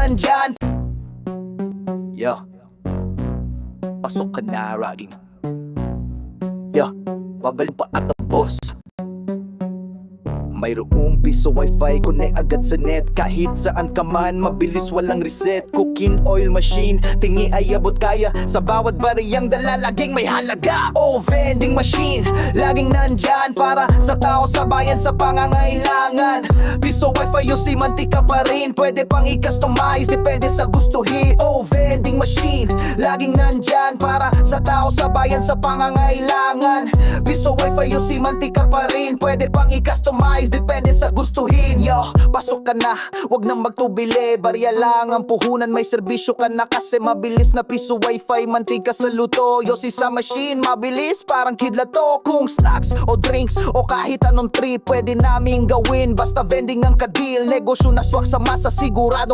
nandyan. Yo, pasok ka na, raging. Yo, bagal pa at ang boss. Mayroong piso wifi, connect agad sa net. Kahit saan ka man, mabilis walang reset. Cooking oil machine, tingi ay abot kaya. Sa bawat bariyang dala, laging may halaga. Oh, vending machine, laging nandyan para sa tao, sa bayan, sa pangangailangan. Piso wifi o simantika pa rin, pwede pang i-customize, depende sa gustuhin. Oh, vending machine, laging nandyan para sa tao, sa bayan, sa pangangailangan. Piso wifi o simantika pa rin, pwede pang i-customize, depende sa gustuhin. Yo, pasok ka na, wag nang magtubili. Barya lang ang puhunan, may serbisyo ka na. Kasi mabilis na piso wifi, mantika sa luto. Yo, si sa machine, mabilis parang kidlat to. Kung snacks o drinks o kahit anong trip, pwede naming gawin. Basta vending ang kadil, negosyo na swak sa masa, siguradong